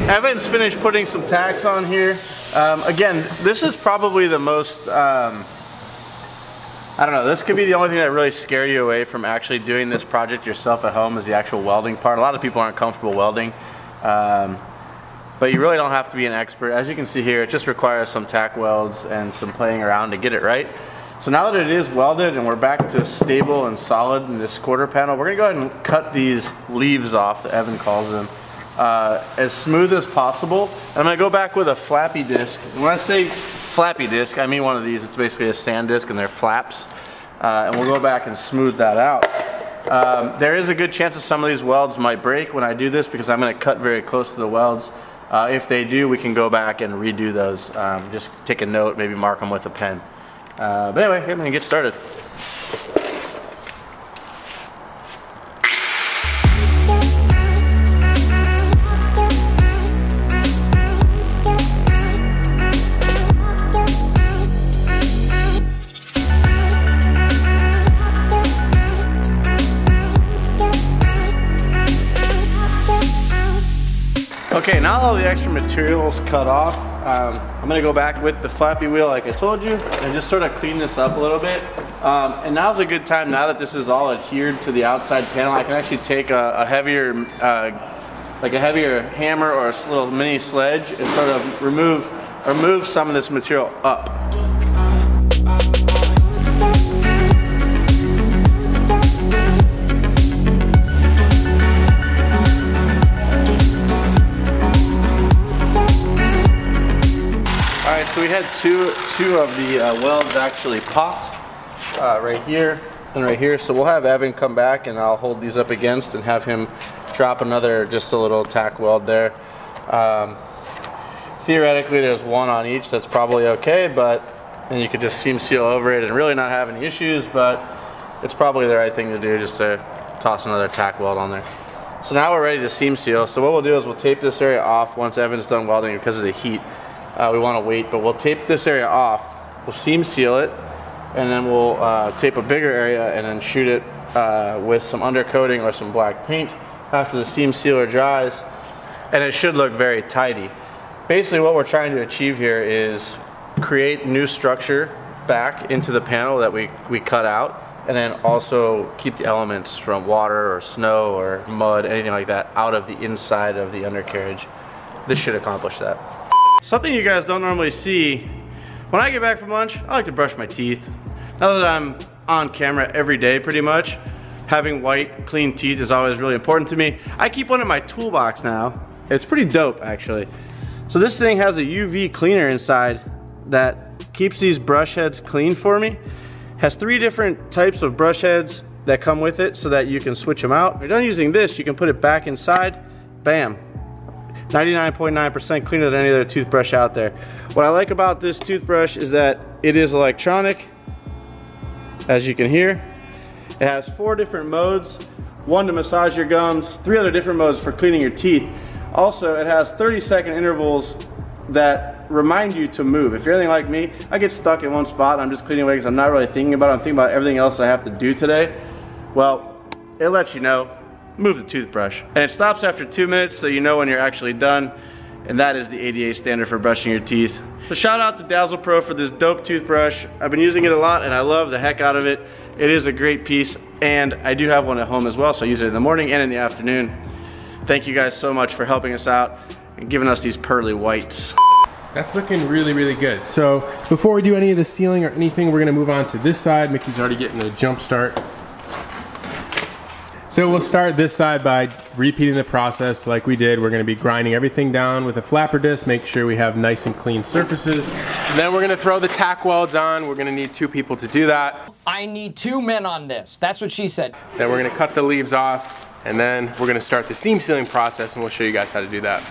Evan's finished putting some tacks on here. Again, this is probably the most, I don't know, this could be the only thing that really scared you away from actually doing this project yourself at home, is the actual welding part. A lot of people aren't comfortable welding, but you really don't have to be an expert. As you can see here, it just requires some tack welds and some playing around to get it right. So now that it is welded and we're back to stable and solid in this quarter panel, we're gonna go ahead and cut these leaves off, that Evan calls them, as smooth as possible. I'm gonna go back with a flappy disc. And when I say flappy disc, I mean one of these. It's basically a sand disc and they're flaps. And we'll go back and smooth that out. There is a good chance that some of these welds might break when I do this, because I'm gonna cut very close to the welds. If they do, we can go back and redo those. Just take a note, maybe mark them with a pen. But anyway, I'm gonna get started. Okay, now all the extra material is cut off. I'm gonna go back with the flappy wheel like I told you and just sort of clean this up a little bit. And now's a good time, now that this is all adhered to the outside panel, I can actually take a heavier, like a heavier hammer or a little mini sledge and sort of remove some of this material up. So we had two of the welds actually popped, right here and right here. So we'll have Evan come back and I'll hold these up against and have him drop another, just a little tack weld there. Theoretically there's one on each, that's probably okay, but and you could just seam seal over it and really not have any issues, but it's probably the right thing to do, just to toss another tack weld on there. So now we're ready to seam seal. So what we'll do is we'll tape this area off once Evan's done welding because of the heat. We want to wait, but we'll tape this area off, we'll seam seal it, and then we'll tape a bigger area and then shoot it with some undercoating or some black paint after the seam sealer dries, and it should look very tidy. Basically what we're trying to achieve here is create new structure back into the panel that we cut out, and then also keep the elements from water or snow or mud, anything like that, out of the inside of the undercarriage. This should accomplish that. Something you guys don't normally see, when I get back from lunch, I like to brush my teeth. Now that I'm on camera every day pretty much, having white, clean teeth is always really important to me. I keep one in my toolbox now. It's pretty dope actually. So this thing has a UV cleaner inside that keeps these brush heads clean for me. Has 3 different types of brush heads that come with it so that you can switch them out. If you're done using this, you can put it back inside, bam. 99.9% cleaner than any other toothbrush out there. What I like about this toothbrush is that it is electronic, as you can hear. It has 4 different modes, 1 to massage your gums, 3 other different modes for cleaning your teeth. Also, it has 30-second intervals that remind you to move. If you're anything like me, I get stuck in one spot and I'm just cleaning away because I'm not really thinking about it. I'm thinking about everything else that I have to do today. Well, it lets you know, move the toothbrush. And it stops after 2 minutes, so you know when you're actually done. And that is the ADA standard for brushing your teeth. So shout out to Dazzle Pro for this dope toothbrush. I've been using it a lot and I love the heck out of it. It is a great piece, and I do have one at home as well, so I use it in the morning and in the afternoon. Thank you guys so much for helping us out and giving us these pearly whites. That's looking really, really good. So before we do any of the sealing or anything, we're gonna move on to this side. Mickey's already getting a jump start. So we'll start this side by repeating the process like we did. We're gonna be grinding everything down with a flapper disc, make sure we have nice and clean surfaces. And then we're gonna throw the tack welds on. We're gonna need 2 people to do that. I need 2 men on this. That's what she said. Then we're gonna cut the leaves off, and then we're gonna start the seam sealing process, and we'll show you guys how to do that.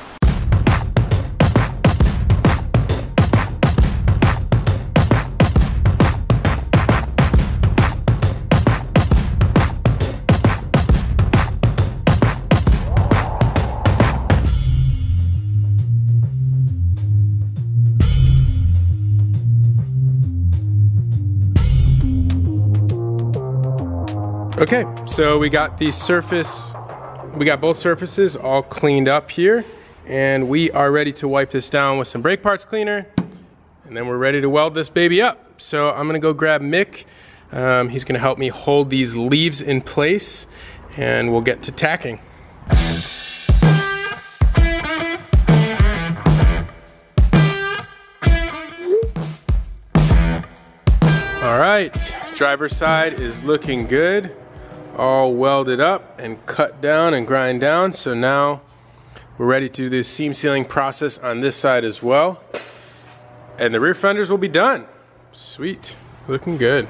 Okay, so we got both surfaces all cleaned up here, and we are ready to wipe this down with some brake parts cleaner, and then we're ready to weld this baby up. So I'm gonna go grab Mick. He's gonna help me hold these leaves in place, and we'll get to tacking. All right, driver's side is looking good. All welded up and cut down and grind down. So now we're ready to do the seam sealing process on this side as well. And the rear fenders will be done. Sweet, looking good.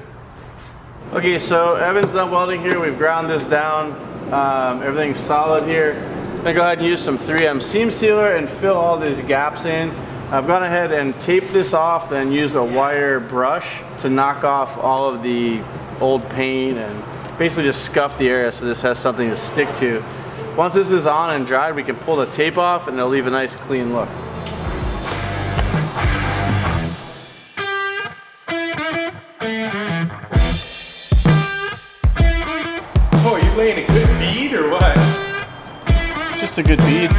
Okay, so Evan's done welding here. We've ground this down. Everything's solid here. I'm gonna go ahead and use some 3M seam sealer and fill all these gaps in. I've gone ahead and taped this off, then used a wire brush to knock off all of the old paint and basically just scuff the area so this has something to stick to. Once this is on and dried, we can pull the tape off and it'll leave a nice clean look. Oh, are you laying a good bead or what? Just a good bead.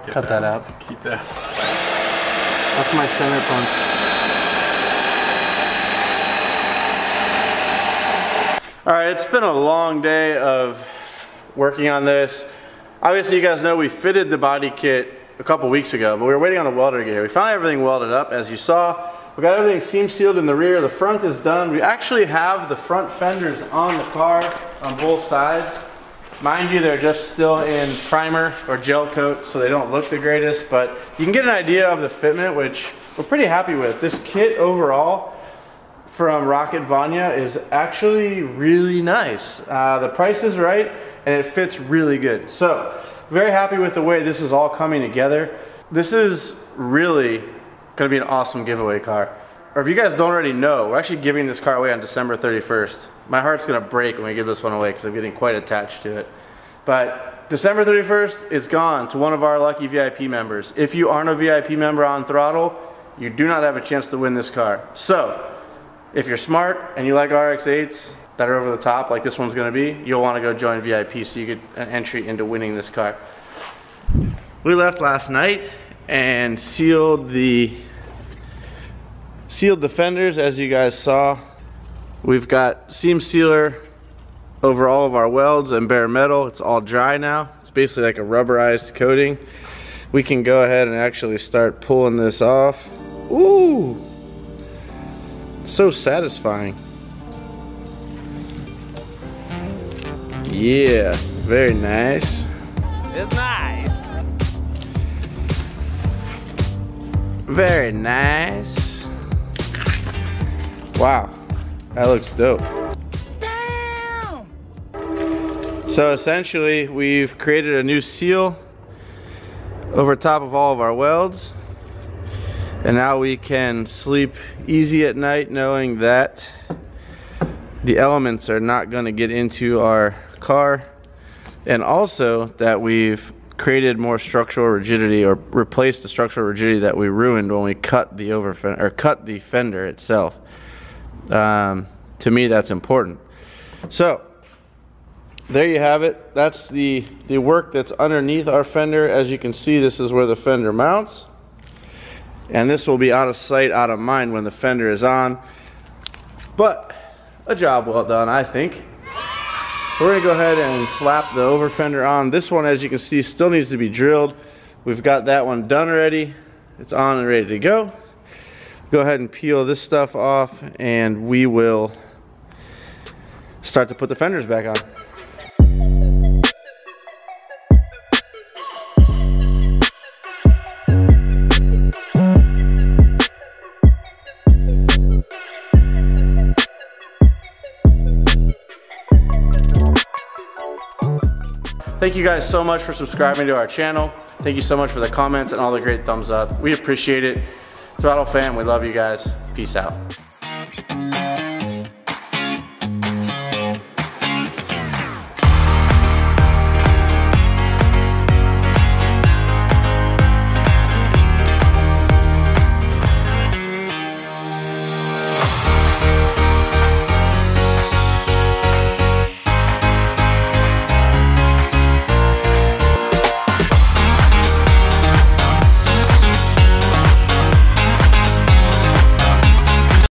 Cut that out. Keep that. That's my center punch. All right, it's been a long day of working on this. Obviously, you guys know we fitted the body kit a couple weeks ago, but we were waiting on the welder to get here. We finally have everything welded up, as you saw. We got everything seam sealed in the rear. The front is done. We actually have the front fenders on the car on both sides. Mind you, they're just still in primer or gel coat, so they don't look the greatest, but you can get an idea of the fitment, which we're pretty happy with. This kit overall from VANYA is actually really nice. The price is right, and it fits really good. So, very happy with the way this is all coming together. This is really gonna be an awesome giveaway car. Or if you guys don't already know, we're actually giving this car away on December 31st. My heart's gonna break when we give this one away because I'm getting quite attached to it. But December 31st, it's gone to one of our lucky VIP members. If you aren't a VIP member on THROTL, you do not have a chance to win this car. So, if you're smart and you like RX-8s that are over the top like this one's gonna be, you'll wanna go join VIP so you get an entry into winning this car. We left last night and sealed the fenders, as you guys saw. We've got seam sealer over all of our welds and bare metal. It's all dry now. It's basically like a rubberized coating. We can go ahead and actually start pulling this off. Ooh, it's so satisfying. Yeah, very nice. It's nice. Very nice. Wow, that looks dope. Damn. So essentially, we've created a new seal over top of all of our welds. And now we can sleep easy at night knowing that the elements are not going to get into our car. And also that we've created more structural rigidity, or replaced the structural rigidity that we ruined when we cut the fender itself. To me, that's important. So there you have it. That's the work that's underneath our fender. As you can see, this is where the fender mounts, and this will be out of sight, out of mind when the fender is on, but a job well done, I think. So we're gonna go ahead and slap the over fender on. This one, as you can see, still needs to be drilled. We've got that one done already. It's on and ready to go. Go ahead and peel this stuff off, and we will start to put the fenders back on. thank you guys so much for subscribing to our channel. Thank you so much for the comments and all the great thumbs up. We appreciate it. THROTL fam, we love you guys. Peace out.